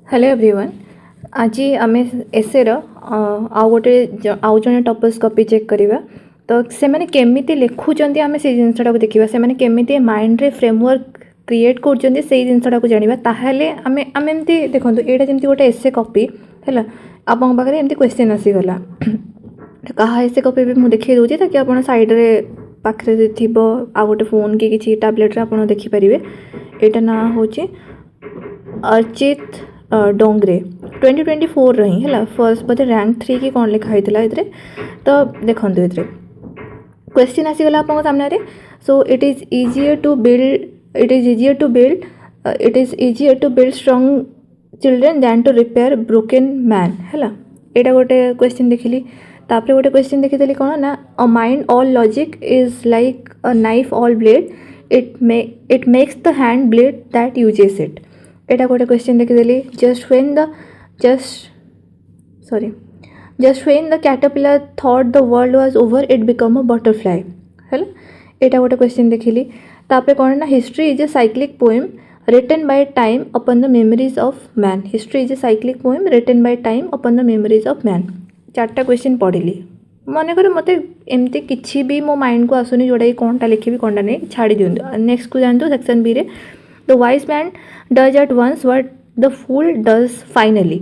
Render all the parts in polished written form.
Hello everyone. आज आम एसेर आउ गोटे आउ जड़े टॉपर्स कॉपी चेक करवा। तो से मैंने केमिति लिखुंट आम से जिनटा को देखा से केमिति माइंड रे फ्रेमवर्क क्रिएट कर जिनटा को जाना ताहले आम एमती देखो यहाँ जमी गोटे एसे कॉपी है आप क्वेश्चन आसीगला कहा एसे कॉपी भी मुझे देखी दूसरी ताकि आप साइड्रे पाखे थी आ गोटे फोन कि किसी टैबलेट आप देखिपारे। यहाँ ना हूँ अर्चित डोंगरे 2024 रही है फर्स्ट बोधे रैंक 3 कि कौन लिखाई ये। तो देखो ये क्वेश्चन आसीगला आप सामने। So it is easier to build strong children than to repair broken man है। यहाँ गोटे क्वेश्चन देखिली तापर गोटे क्वेश्चन देखी कौन ना a mind all logic is like a knife all blade it makes the hand blade that uses it. एटा गोटे क्वेश्चन देखीदेली just when the caterpillar thought the world was over it become a butterfly है। एटा गोटे question देखिली तापर कौन ना history is a cyclic poem written by time upon the memories of man. History is a cyclic poem written by time upon the memories of man. 4टा question पढ़ी मनकर मत एमती किसी भी मो माइंड को आसुनी जोड़ा कौनटा लिखी कौनटा नहीं छाड़ी दिंतु। नेक्स्ट को जानते सेक्शन बी रे The wise man does at once what the fool does finally.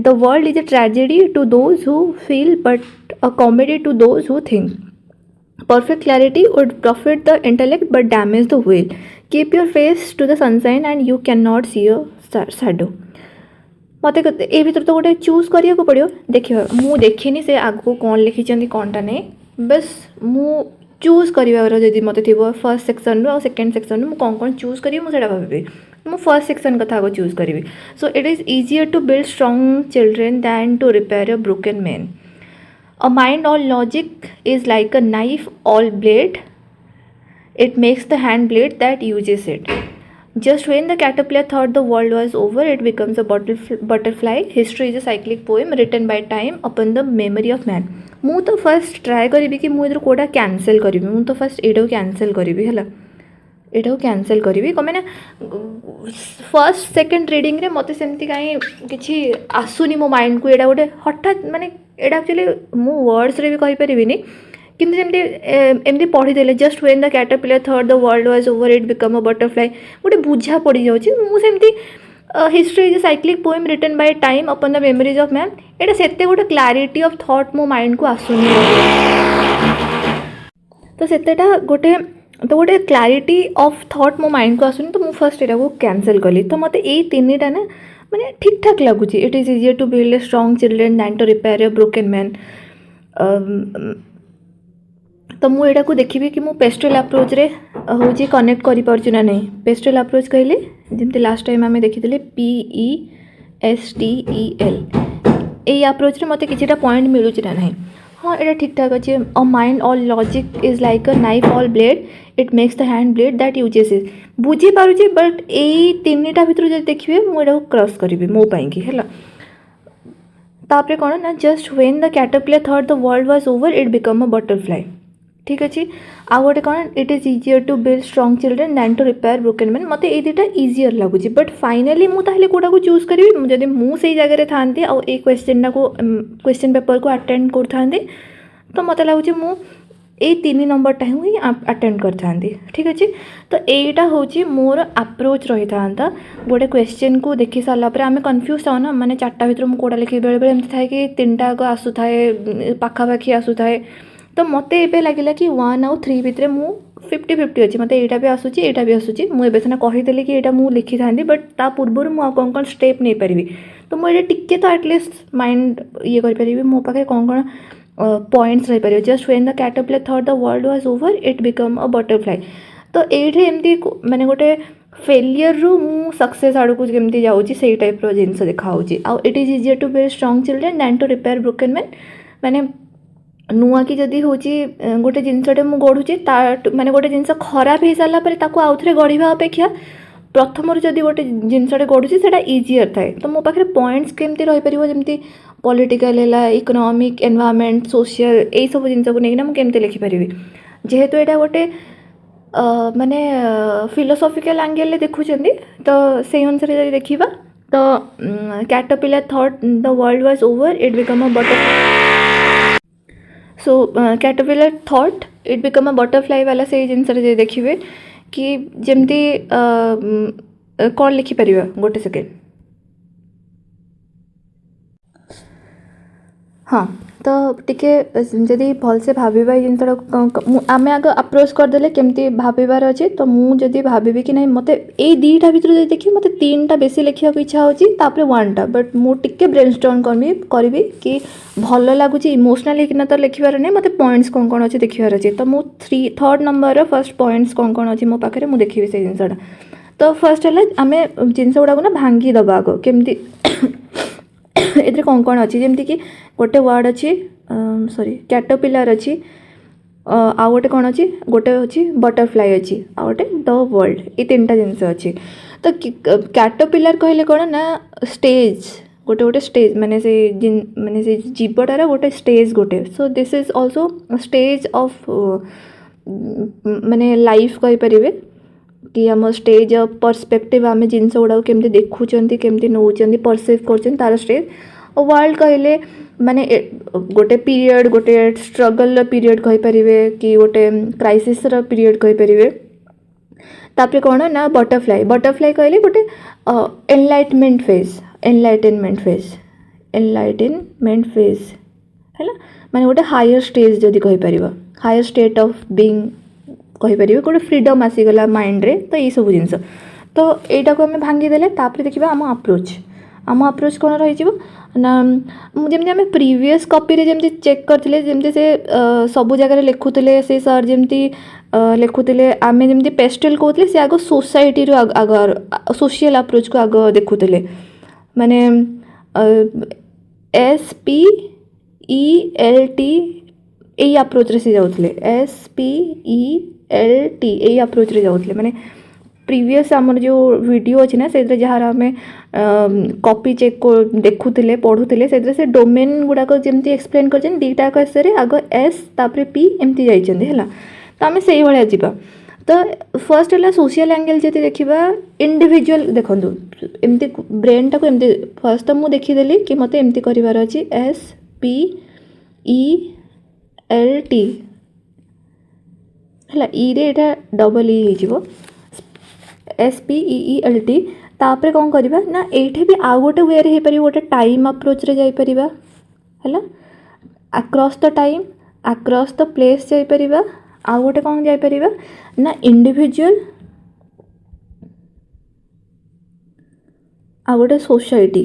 The world is a tragedy to those who feel but a comedy to those who think. Perfect clarity would profit the intellect but damage the will. Keep your face to the sunshine and you cannot see a shadow. मत ए भर तो गोटे choose करिया को पड़ो। देखिए मु देखिनी से आगो कौन लिखी कौनटा नहीं बस मु चूज कर जदि मत थी फर्स्ट सेक्शन रू सेकेंड सेक्शन रू कौन कौन चूज करी मुझे भावी मु फर्स्ट सेक्शन कथा को चूज करी। So it is easier to build strong children than to repair a broken man. A mind all logic is like a knife all blade it makes the hand blade that uses it. Just when the caterpillar thought the world was over, it becomes a butterfly. History is a cyclic poem written by time upon the memory of man. मु तो first try करी कि मुझे Kota cancel करी मु तो first एटा cancel करी है एटा कैंसल करी कम मैंने फर्स्ट सेकेंड रीडिंग रे मत सेमती कहीं किसी आसुनी मो माइंड को एटा गोटे हठात माने एटा एक्चुअली मु वर्ड्स रे भी कहि परिबिनी किंतु जमती एमती पढ़ीदे just when the caterpillar thought the world was over it become a butterfly गोटे बुझा पड़ जाऊँगी मुझे history is a cyclic poem written by time upon the memories of man. एटा सेते गोटे क्लारिटी ऑफ थॉट मो माइंड को आसुनी तो सेतेटा गोटे क्लारिटी ऑफ थॉट मो माइंड को आसुनी तो मु फर्स्ट एटा को कैंसल कली। तो मत ये तीनटा ना माने ठीक ठाक लगुच। It is easier to build a strong children than to repair a broken man. तो मुझे को देखी कि मु पेस्टल अप्रोच रे हूँ कनेक्ट कर ना नहीं। पेस्टल अप्रोच कहले जमती लास्ट टाइम आम देखी PESTEL ये अप्रोच रे मते किछिटा पॉइंट मिलूँ ना नहीं। हाँ ये ठीक ठाक अच्छे। अ mind all logic is like a knife all blade it makes the hand blade that uses it बुझी पारुची बट यही 3टा भितर जो देखिए मुझे क्रॉस करी मो पाई है। तापर कौन ना just when the caterpillar thought the world was over it become a butterfly ठीक अच्छे। आ गोटे कौन it is easier to build strong children than to repair broken man मत ये दुटा इजियर लगुच बट फाइनाली मुझे कौटा को चूज करी जब मुझे जगह था ये क्वेश्चन को क्वेश्चन पेपर को अटेंड कर तो मत लगुच मु 3 नंबरटा ही अटेंड कर ठीक अच्छे। तो यहीटा हूँ मोर अप्रोच रही था गोटे क्वेश्चन को देखी सारापर आम कन्फ्यूज था ना माने 4टा भर मुझे कौटा लिखी बेले एमती थाए कि 3टा आसूए पाखापाखि आसूए। तो मत ए लगे कि 1 और 3 भितर मु 50-50 अच्छी मत यहाँ भी आसूँ यहाँ भी आसूँ मुझे सीना कहीदेली कि यहाँ मुझे लिखी था बट ता पूर्व मुझे कौन कौन स्टेप नहीं पारि तो मुझे टिके तो एटलिस्ट माइंड ये करी मो पाखे कौन कौन पॉइंट्स रही पारे। Just when the caterpillar thought the world was over it become a butterfly. तो ये एमती माने गोटे फेलियर रु मु सक्सेस आड़ को केमती जाऊँगी से टाइप जिनस देखा आउ it is easier to build strong children than to repair broken man माने नुआ कि जदि हूँ गोटे जिनसटे मुझे गढ़ुचे माने गोटे जिनस खराब हो सारापर आउ थे गढ़ा अपेक्षा प्रथम जदि गोटे जिनसटे गढ़ुचे से इजियर थाए। तो मो पाखे पॉइंट्स केमती रही पार जमी पॉलिटिकल है इकोनॉमिक एनवायरनमेंट सोशल यही सब जिनस को लेकिन मुझे लिखिपारि जेहेतु यहाँ गोटे माने फिलोसॉफिकल एंगल देखुं तो से अनुसार देखा तो caterpillar thought the world was over, it became a butterfly. So caterpillar thought it became a butterfly वाला से जिनसरे देखिए कि जमती कौन लिखिपर गोटे सेकेंड हाँ तो टिके जदि भलसे भाविबा जिनसा आम आग अप्रोच करदे केमती भाबार अच्छे तो मुझे भावी कि ना मत ये दुईटा भर देखिए मत तीन टा बेसी लिखा इच्छा होपर वन टा बट मुझे ब्रेनस्टॉर्म करी कि भल लगुच इमोशनाल होना तो लिखार नहीं मत पॉइंट्स कौन कौन अच्छे देखार अच्छे तो मुझे थर्ड नंबर फर्स्ट पॉइंट्स कौन कौन अच्छे मो पाखे मुझे देखी से जिनसा तो फर्स्ट है आम जिनस गुड़ाक ना भांगी दबा आग केमती ए कौन कौन अच्छी जमती कि गोटे वर्ड अच्छी सॉरी कैटरपिलर अच्छी आउ गोटे कौन अच्छी गोटे अच्छी बटरफ्लाई अच्छी आउ गोटे द वर्ल्ड ये तीन टा जिनस अच्छी तो कैटरपिलर कहले कौन ना स्टेज गोटे गोटे स्टेज माने से जीवटार गोटे स्टेज गोटे so this is also stage of माने लाइफ कहीपर कि आम स्टेज पर्सपेक्टिव आम जिनस गुड़ा केमती देखुं केमती नौ परसीव कर तार स्टेज और वर्ल्ड कहले माने गोटे पीरियड गोटे स्ट्रगल पीरियड कहीपर कि गोटे क्राइसिस पीरियड कहीपर तापर कौन ना बटरफ्लाई बटरफ्लाई कहले गोटे एनलाइटमेंट फेज है माने गोटे हायर स्टेज जदि कहीपर हायर स्टेट ऑफ बीइंग कहीपर गोटे फ्रीडम आसीगला माइंड रे तो ये सब जिनस तो यहीटा को आम भांगीदेले देखा आम अप्रोच कौन रही ना जमी आम प्रीवियस कॉपी रे जमी चेक करते जमी से सबू जगह लिखुले से सर जमी लिखुले आम जमी पेस्टल कहते से आग सोसाइटी आग सोशल अप्रोच को आग देखुले माने SPELT यही अप्रोच रे से जाउतले SPELT यही अप्रोच रे जाउतले माने प्रीवियस आमर जो वीडियो अच्छी ना से जहाँ आम कॉपी चेक को देखुले पढ़ुले से डोमेन गुड़ाक जमी एक्सप्लेन कर दीटा कैसे आग एस तापर पी एमती जाइए तो आम से भाया जा तो फर्स्ट है सोशल एंगल जब देखा इंडिविजुअल देखो एमती ब्रेन टाक एमती फर्स्ट तो मुझे देखीदेली कि मत एमती करार अच्छी SPELT है ई डबल ई हो SPELT तापर कौन करवा ना ये भी आउ गोटे वे हो पार गोटे टाइम अप्रोच रे जापर है across the time across the place जापर आउ गोटे कौन जापर ना इंडिविजुअल आउ गोटे सोसाइटी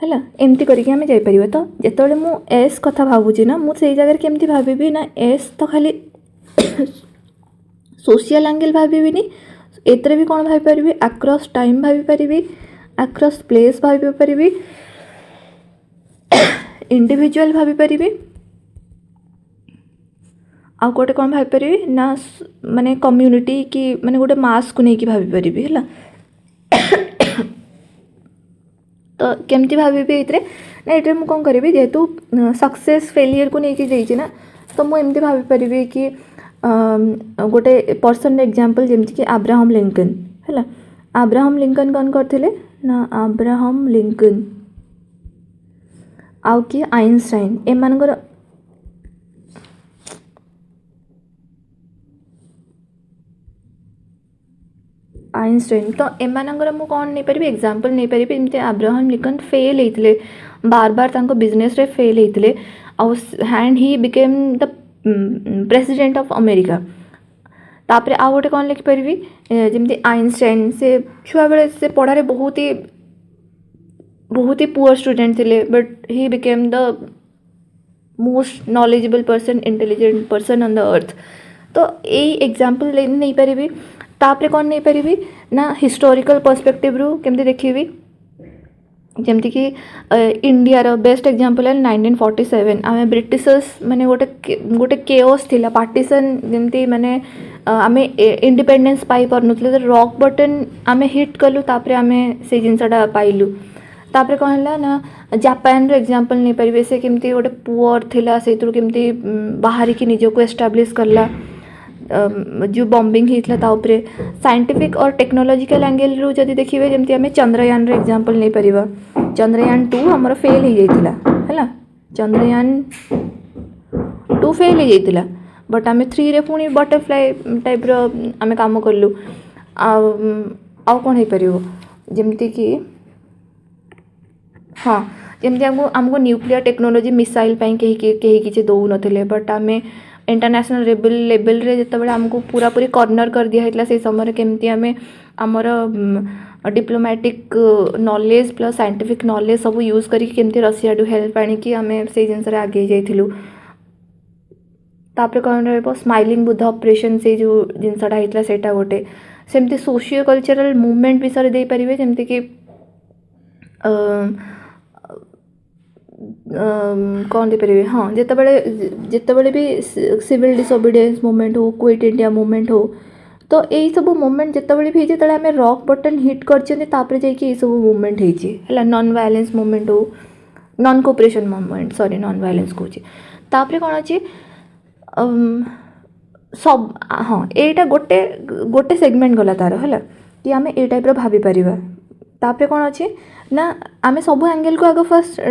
है एमती करके आम जापर तो जिते मु एस कथा भावुची ना मुझे जगह केमती भावी ना एस तो खाली सोशल एंगल भाविनी एतरे भी कौन भाई पारि अक्रॉस टाइम भाई पारि अक्रॉस प्लेस भाई पारि इंडिविजुअल भाई पारि आउ गोटे कौन भाई पारि ना माने कम्युनिटी की माने गोटे मास को लेकिन भाई पारि है तो केमती भावी ये ना ये मुझे कौन करी जेहेतु सक्सेस फेलियर को लेकिन जाइए ना तो मुझे एमती भावी पारि कि गोटे पर्सन एग्जांपल जमती कि अब्राहम लिंकन है अब्राहम लिंकन कौन करते ना अब्राहम लिंकन आउ किए आइंस्टाइन एमानकर आइंस्टाइन तो एमानकर मु कौन नहीं पारि एग्जांपल नहीं पारि एमती अब्राहम लिंकन फेल होते बार बार बिजनेस रे फेल होते and he became the president of America तापर आउ गोटे कौन लिखिपारि जमी आइंस्टाइन से छुआ बेले से पढ़ारे बहुत ही पुअर स्टूडेंट थे but he became the most knowledgeable person intelligent person on the earth तो यही एग्जांपल नहीं पारि तापर कौन नहीं पारि ना हिस्टोरिकल पर्सपेक्टिव रू केमती देखी जमती कि इंडिया बेस्ट एग्जांपल है 1947 आम ब्रिटिशर्स माने गोटे केओस थिला पार्टीशन जमती माने आम इंडिपेंडेंस पाई पारनुतले रॉक बटन आम हिट कलु तापर आम से जिनसटा पाइलु तापर कौन है ना जापान रो एग्जांपल नहीं पारिबे से केमती गोटे पुअर थिला से केमती बाहर की निज को एस्टाब्लिश करला जो बॉम्बिंग होता ता उपरे साइंटिफिक और टेक्नोलॉजिकल एंगल रू जदि देखिए जमती आम चंद्रयान रो एग्जांपल नहीं परिबा चंद्रयान 2 हमर फेल हो जाइतिला हैला चंद्रयान 2 फेल हो जाइतिला बट आम 3 रे पुणी बटरफ्लाई टाइप रो आम काम कलु आ कौन हो पार जमती कि हाँ जमती आमको न्यूक्लियर टेक्नोलोजी मिसाइल कहीं किसी दौन बट आम इंटरनेशनल लेवल रे जितेबाला आमको पूरा पूरी कॉर्नर कर दिया है से समय केमती आम आमर diplomatic knowledge plus scientific knowledge सब यूज करके रशिया टू हेल्प आनिकी आम से जिनस आगे जाइलु तापर कौन रहा स्माइलिंग बुद्ध ऑपरेशन से जो जिनसटा होता है गोटे सेमती सोशियो कल्चरल मूवमेंट विषय दे पारे जमती कि कौन देपर हाँ जितेबाला भी सिविल डिसोबिडियंस मूवमेंट हो क्विट इंडिया मूवमेंट हो तो यही सब मूवमेंट जितेबाला भी जो आम रॉक बटन हिट कर सब मूवमेंट है नॉन वायलेंस मूवमेंट हो non cooperation movement sorry non violence कहूँ कौन अच्छे सब हाँ यहीटा गोटे गोटे सेगमेंट गला तार है कि आम ए टाइप भाभी पारिबा तापर कौन अच्छे ना आम सब एंगल को आगे फर्स्ट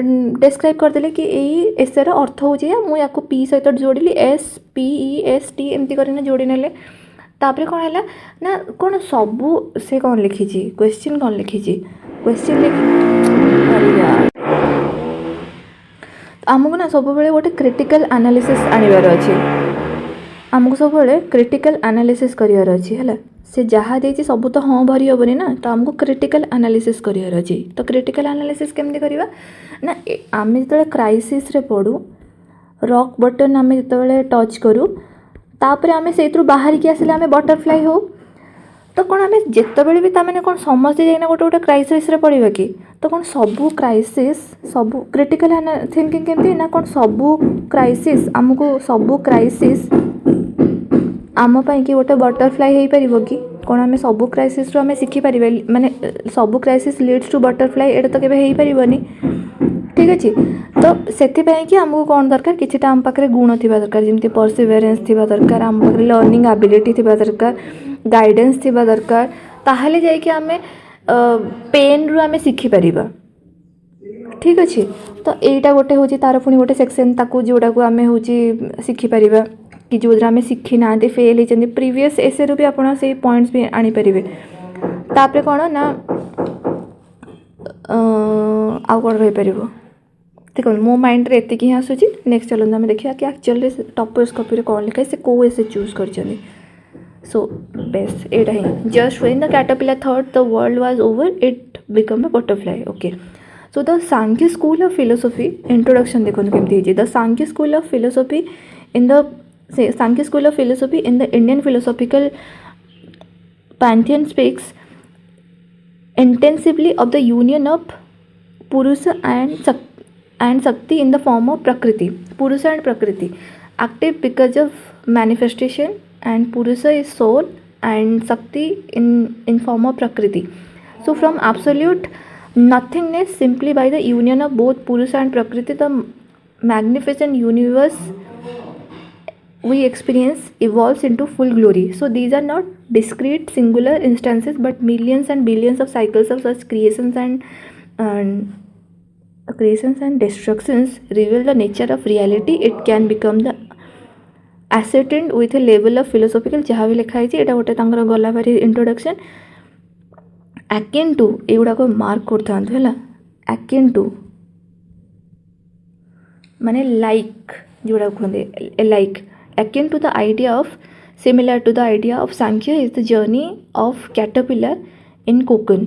डिस्क्राइब करदेले कि यही एसेर अर्थ हो मुझे पी सहित जोड़िली SPEST एमती करना जोड़ी नेले तापर कौन है ना कौन सबू से कौन लिखी क्वेश्चन कौन लिखी क्वेश्चन आमको ना सब गोटे क्रिटिकल एनालिसिस आनिबार अच्छे आमको सब क्रिटिकल एनालिसिस करिवार अच्छी है से जहाँ देती सब तो हाँ भरी हेनी ना तो आमको क्रिटिकल एनालिसिस करिवार अच्छी तो क्रिटिकल एनालिसिस केमती करवा ना आम जो क्राइसिस रे पड़ू रॉक बटन आम जो टच करूँ तापर आम से बाहर की आसिले आम बटरफ्लाई हो तो कौन आम जितेबाला भी ताने कौन समस्ते जाइना गोटे गोटे क्राइसिस रे पड़ा कि तो कौन सबू क्राइसिस सबू क्रिटिकल थिंकिंग केमती ना कौन सबू क्राइसिस आमको सबू क्राइसिस आम कि गोटे बटरफ्लाई हो पार कि कौन आम सबू क्राइसिस आम शिखिपर माने सबू क्राइसिस लीड्स टू बटरफ्लाई एटा तो केबे हो पारनी ठीक अच्छे तो से कि आमको कौन दरकार कि आम पाखे गुण थी दरकार जमी परसिवेरेन्स थी दरकार आम पाखे लर्निंग एबिलिटी थी दरकार गाइडेंस थी दरकार ताहले जाइए आम पेन रु आम शिखिपर ठीक अच्छे तो यहीटा गोटे हूँ तार पुणी गोटे सेक्शन ताकू जोटा को आम हूँ शिखिपर कि जो आम शिखी ना फेल होती प्रीवियस एसे रू भी आप पॉइंट्स भी आनीपर तापर कौन ना आउ कौन रहीपर देखो मो माइंड रे एतिक ही आसूँ नेक्स्ट चलते आम देखा कि एक्चुअली टॉपर्स कॉपी कौन लिखा से कौ एसे चूज कर सो बेस्ट एटा ही just when the caterpillar thought the world was over it become a butterfly okay so the Samkhya school of philosophy introduction देखो केमती the Samkhya school of philosophy in the Samkhya school of philosophy in the Indian philosophical pantheon speaks intensively of the union of Purusha and Shakti in the form of Prakriti. Purusha and Prakriti. Active because of manifestation and Purusha is soul and Shakti in form of Prakriti. So from absolute nothingness simply by the union of both Purusha and Prakriti the magnificent universe we experience evolves into full glory. So these are not discrete singular instances but millions and billions of cycles of such creations and destructions reveal the nature of reality. It can become the ascertained with a level of philosophical जहाँ भी लिखा है एटा गोटे तांकर गला बारी introduction akin to एगुड़ा को मार्क करता है akin to माने लाइक जोड़ा कहते like akin to the idea of similar to the idea of Sankhya is the journey of caterpillar in cocoon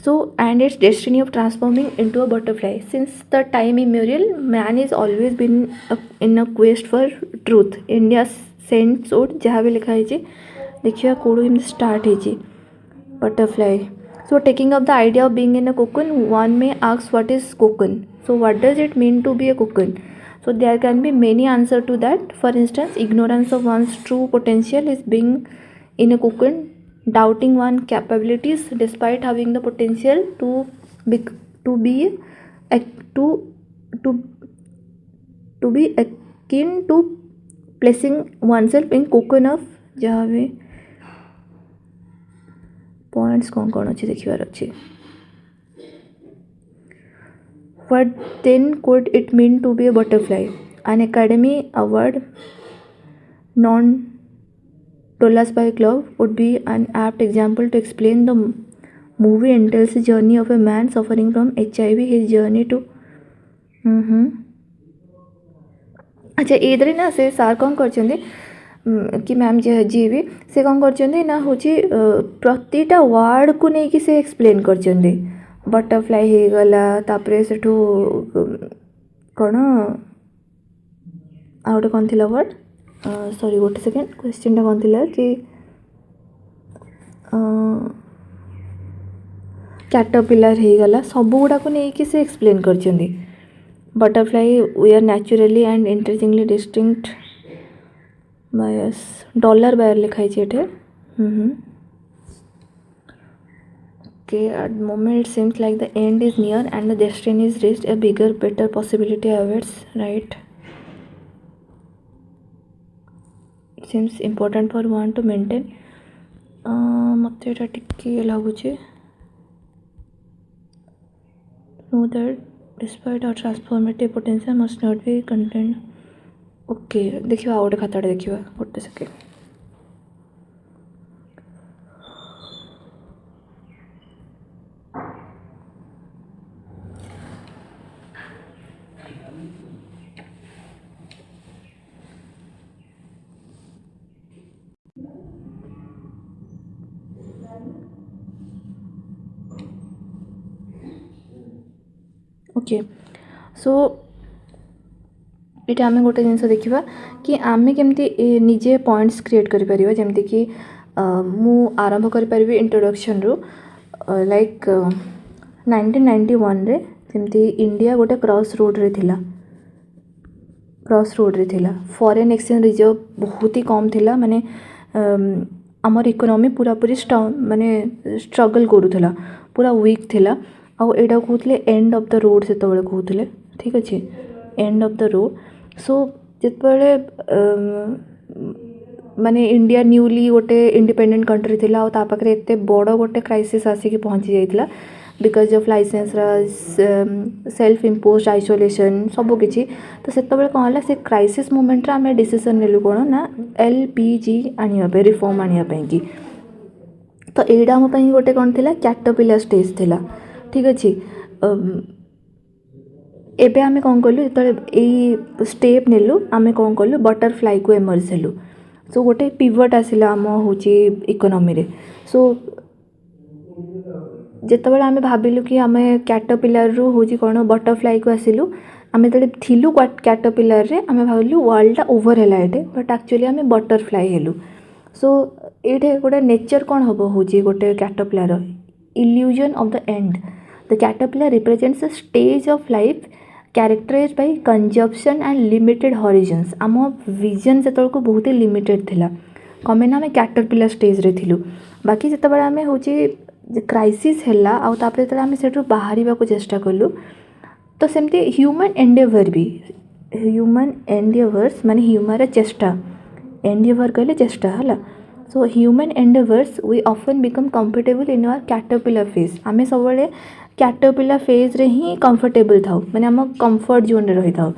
so and its destiny of transforming into a butterfly. Since the time immemorial man is always been in a quest for truth. India सेंट्स ओड जहाँ भी लिखा है देखिए कौन start है butterfly so taking up the idea of being in a cocoon one may ask what is cocoon so what does it mean to be a cocoon. So there can be many answers to that. For instance, ignorance of one's true potential is being in a cocoon, doubting one's capabilities despite having the potential to be akin to placing oneself in cocoon of जहाँ भी points कौन अच्छी देखिबार अच्छी. What then could it mean to be a butterfly? An Academy Award non-Tolasby Club would be an apt example to explain the movie entails the journey of a man suffering from HIV, his journey to अच्छा एदरे ना से सार कौन करछन्ते कि ma'am जी भी से कौन करछन्ते ना होची प्रतिटा वर्ड को नहीं कि से एक्सप्लेन करछन्ते बटरफ्लाई हे गला तापरे सेठू कौन आ गोटे कौन थिला वर्ड सॉरी गोटे सेकेंड क्वेश्चन कौन थिला कि कैटरपिलर हे गला सब गुड़ा को नहीं कि से एक्सप्लेन करछन्ते butterfly we are naturally and interestingly distinct बायस डॉलर बायर लिखाई छे okay at the moment it seems like the end is near and the destiny is reached, a bigger better possibility awaits, right? It seems important for one to maintain मत एटा टिके लागुचे know that despite our transformative potential must not be contained. Okay देखिए गोटे खाताटा देखिए गोटे second okay so ये आम गोटे जिन देखा कि आम केमती निजे पॉइंट्स क्रिएट करें जमती कि मु आरंभ करें इंट्रोडक्शन रु लाइक 1991 रे जमती इंडिया गोटे क्रॉस रोड रे थिला फॉरेन एक्सचेंज रिजर्व बहुत ही कम थिला माने आमर इकोनॉमी पूरा पूरी माने स्ट्रगल करूला पूरा वीक थिला आउ एटा कहते एंड ऑफ द रोड से कहते ठीक अच्छे एंड ऑफ द रोड सो जिते माने इंडिया न्यूली गोटे इंडिपेंडेंट कंट्री थिला आ ता पाखरे एते बड़ गोटे क्राइसिस आसिक पहुँची जाइतिला because of license self imposed isolation सबकि तो से कौन है से क्राइसिस मोमेंट आम डिसीजन नेलु कौन ना LPG आने रिफॉर्म आने की तो यहाँ आम गोटे कौन थी कैटरपिलर स्टेज थिला ठीक अच्छे एबे आमे कौन कलु जो स्टेप नेलु आमे कौन कलु बटरफ्लाई को एमर्ज हेलु सो गोटे पिवट आसिला आम हूँ इकोनॉमी रे सो जिते आमे भाविलु कि आमे कैटरपिलर रु हूँ कौन बटरफ्लाई को आसिलु आमे जो थिलु कैटरपिलर रे आमे भाविलु वर्ल्डटा ओवर है ये बट एक्चुअली आमे बटरफ्लाई हेलु सो ये गोटे नेचर कौन हम हूँ गोटे caterpillar illusion of the end the caterpillar represents a stage of life characterised by consumption and limited horizons आम विजन से बहुत ही लिमिटेड थिला कमें ना आम कैटरपिलर स्टेज रे थिलु बाकी जिते आम हूँ क्राइसिस है आम से बाहर को चेष्टा कलु तो सेमती ह्यूमन एंडेवर भी ह्यूमन एंडेवर्स माने ह्यूमन चेष्टा एंडेवर कहले चेष्टा है so human endeavours we often become comfortable in our caterpillar phase आम सब कैटरपिलर फेज रे ही कंफर्टेबल था माने आम कंफर्ट जोन रे रही था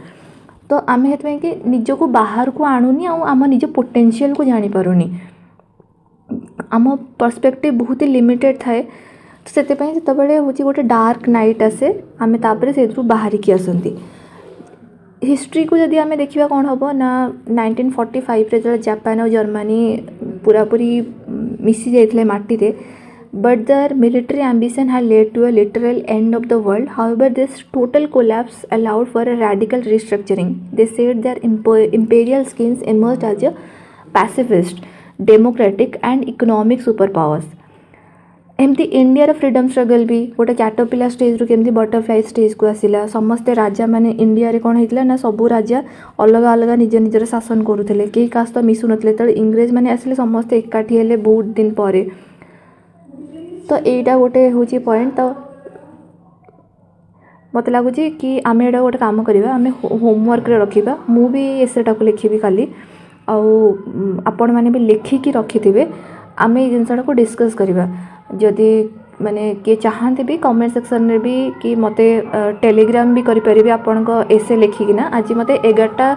तो आम कि निजको बाहर को आणुनी आम निज पोटेंशियल को जानी पारुनी आम पर्सपेक्टिव बहुत ही लिमिटेड थाए तो से हूँ गोटे डार्क नाइट आसे आम तापर से बाहर की आसती हिस्ट्री को जदि आम देखा कौन हम ना 1945 रे जो जापान और जर्मनी पूरा पूरी मिसी जाइए माटी रे but their military ambition had led to a literal end of the world. However, this total collapse allowed for a radical restructuring. They said their imperial schemes emerged as a pacifist, democratic and economic superpowers. एमती India freedom struggle भी गोटे caterpillar stage रू केमती butterfly stage को आसिला समस्ते राजा माने India रे कौन होता ना सबू राजा अलग अलग निज निजर शासन करुले कई का सहित मिसु नथिले इंग्रेज माने आसिले समस्ते एकाठी हेले बहुत दिन पर तो यहीटा गोटे हूँ पॉइंट तो मत लगुच कि आम एटा गोटे काम करवा आम होमवर्क रखा मु भी एसेटा को लिखी खाली आपण मैंने भी लिखिकी रखिथे आम ये जिनसा को डिस्कस करवा जदि माने किए चाहते भी कमेंट सेक्शन में भी कि मते टेलीग्राम भी करें आपण एसे लिखिकिना आज मते 11टा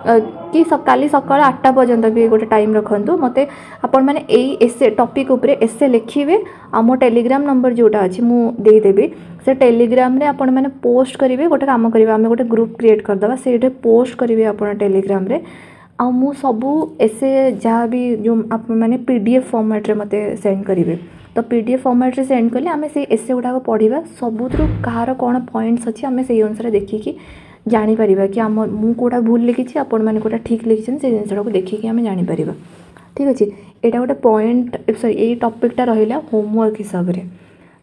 कि काली सकाल 8टा पर्यंत भी गोटे टाइम रखु मते आपण मैंने यही एसे टॉपिक उपरे एसे लिखिए आम टेलीग्राम नंबर जोटा अच्छी मुदेदेवी से टेलीग्राम रे आपण मैंने पोस्ट करेंगे गोटे काम करेंगे आम गोटे ग्रुप क्रिएट करदे से पोस्ट करेंगे आपण टेलीग्राम रे आ मु सबू एसे जहाँ भी जो आप मैंने पीडीएफ फॉर्मेट रे मते सेंड करेंगे तो पीडीएफ फॉर्मेट रे सेंड कले आम से एसे गुड़ाक पढ़ा सबुथु कହାର कौन पॉइंट्स अच्छी आम से अनुसार देखिकी जापर कि आम मु कौटा भूल लिखी आपण मैंने कौटा ठीक लिखी से जिनसा को देखिकी आम जापर ठीक अच्छे यहाँ गोटे पॉइंट सॉरी ये टॉपिकटा रहा होमवर्क हिसाब से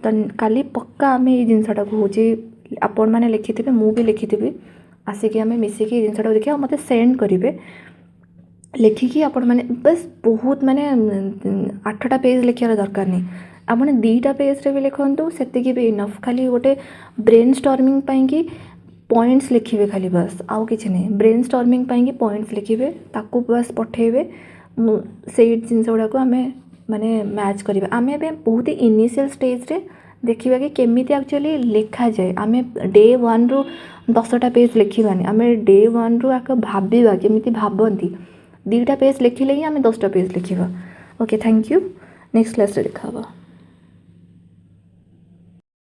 तो काली पक्का आम ये जिनसा हूँ आपण मैंने लिखिथे मु भी लिखिथि आसिक आम मिसिकी जिनसा देखिए मत सेंड करेंगे लिखिकी आपण मैंने बस बहुत माने 8टा पेज लिखार दरकार नहीं आपने 2टा पेज रे भी लिखु से भी इनफ खाली गोटे ब्रेन स्टॉर्मिंग कि पॉइंट्स लिखिए खाली बस आउ किसी नहीं ब्रेन स्टॉर्मिंग कि पॉइंट्स लिखिए ताकू बस पठेबे से जिनस गुड़ाक आम माने मैच करिबा आम बहुत ही इनिशियल स्टेज रे देखिबा कि केमिति एक्चुअली लिखा जाए आम डे 1 रु 10टा पेज लिखिबानी आम डे 1 रु आक भाबिबा केमिति भाबंती 2टा पेज लिखिले ही आम 10टा पेज लिखा okay thank you next class रे देखा।